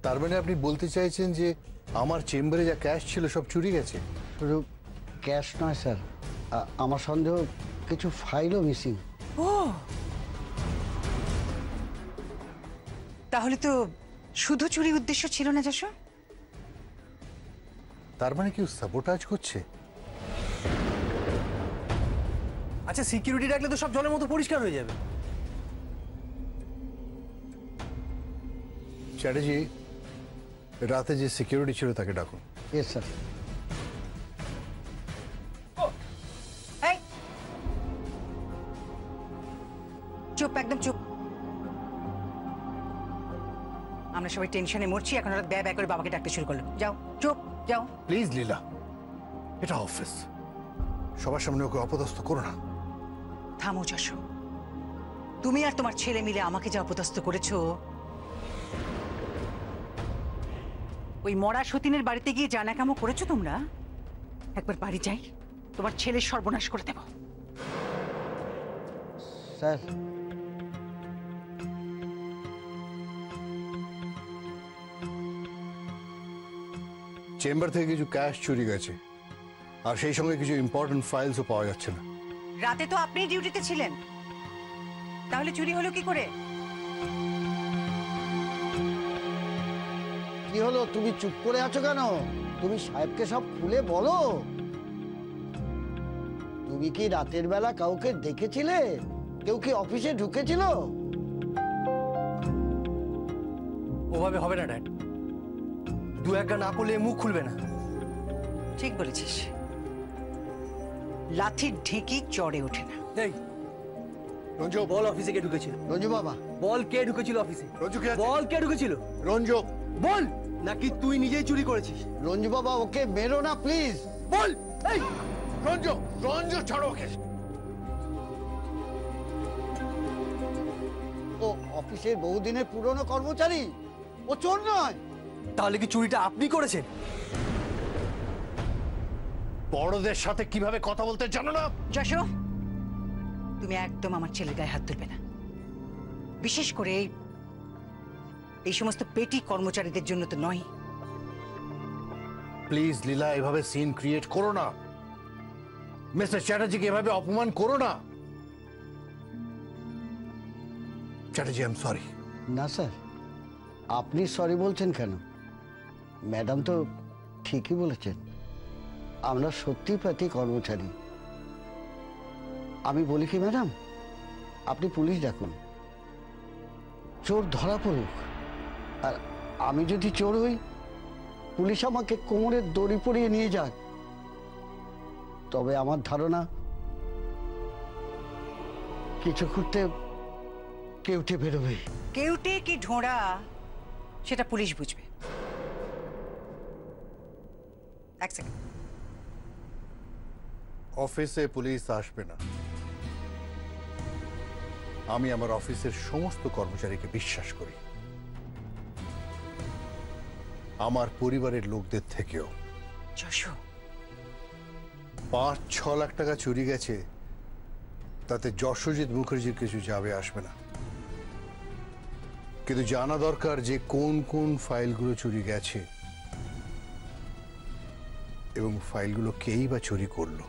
তার মানে আপনি বলতে চাইছেন যে আমার চেম্বারে যা ক্যাশ ছিল সব চুরি গেছে? শুধু ক্যাশ নয় স্যার, আমার সন্দেহ কিছু ফাইলও মিসিং। ও তাহলে তো শুধু চুরি উদ্দেশ্য ছিল না যশো। তার মানে কেউ সাবোটাজ করছে? আচ্ছা, সিকিউরিটি রাখলে তো সব জলের মতো পরিষ্কার হয়ে যাবে। চ্যাটার্জি, রাতে যে সিকিউরিটি ছিল তাকে ডাকুন। Yes sir. এই চুপ, একদম চুপ। আমরা সবাই টেনশনে মরছি, এখন ওরা ব্যয় করে বাবাকে ডাকতে শুরু করলো। যাও, চুপ, যাও। প্লিজ লীলা, এটা অফিস, সবার সামনে ওকে অপদস্থ করো না। থামো যশো, তুমি আর তোমার ছেলে মিলে আমাকে যা অপদস্থ করেছো, ওই মরা সতীনের বাড়িতে গিয়ে জানাকামো করেছো তোমরা। একবার বাড়ি যাই, তোমার ছেলের সর্বনাশ করে দেব। স্যার, চেম্বার থেকে কিছু ক্যাশ চুরি গেছে, আর সেই সঙ্গে কিছু ইম্পর্টেন্ট ফাইলসও পাওয়া যাচ্ছে না। রাতে তো আপনি ডিউটিতে ছিলেন, তাহলে চুরি হলো কি করে? কি হলো, তুমি চুপ করে আছো কেন? তুমি সাহেবকে সব খুলে বলো। তুমি কি রাতের বেলা কাউকে দেখেছিলে? কেউ কি অফিসে ঢুকেছিল? ওভাবে হবে না ড্যাড, দু এক গা না পড়লে মুখ খুলবে না। ঠিক বলেছিস, লাঠির ঢেঁকি চড়ে ওঠে না। এই রঞ্জু, বল অফিসে কে ঢুকেছিল? রঞ্জু বাবা। বল কে ঢুকেছিল অফিসে? রঞ্জু কে আছে? বল কে ঢুকেছিল? রঞ্জু। বল, নাকি তুই নিজেই চুরি করেছিস? রঞ্জু বাবা, ওকে মেরো না প্লিজ। বল। এই রঞ্জু, রঞ্জু ছাড়ো ওকে। ও অফিসের বহুদিনের পুরনো কর্মচারী, ও চোর নয়। তাহলে কি চুরিটা আপনি করেছেন? বড়দের সাথে কিভাবে কথা বলতে জানো না? যশো, তুমি একদম আমার ছেলের গায়ে হাত তুলবে না, বিশেষ করে এই সমস্ত পেটি কর্মচারীদের জন্য তো নয়। প্লিজ লীলা, এভাবে সিন ক্রিয়েট করো না। মিস্টার চ্যাটার্জিকে এভাবে অপমান করো না। Chatterjee, I am sorry. না স্যার, আপনি সরি বলছেন কেন? ম্যাডাম তো ঠিকই বলেছেন, আমরা সত্যি পেটি কর্মচারী। আমি বলি কি ম্যাডাম, আপনি পুলিশ ডাকুন, চোর ধরা পড়ুক। আর আমি যদি চোর হই, পুলিশ আমাকে কোমরের দড়ি পরিয়ে নিয়ে যাক, তবে আমার ধারণা কিছু করতে কেউটে বেরোবে। কেউটে কি ঢোঁড়া সেটা পুলিশ বুঝবে। এক সেকেন্ড। অফিসে পুলিশ আসবে না। আমি আমার অফিসের সমস্ত কর্মচারীকে বিশ্বাস করি, আমার পরিবারের লোকদের থেকেও। যশো, 5-6 লাখ টাকা চুরি গেছে, তাতে যশোজিৎ মুখার্জির কিছু যাবে আসবে না। কিন্তু জানা দরকার যে কোন কোন ফাইলগুলো চুরি গেছে এবং ফাইলগুলো কেই বা চুরি করলো।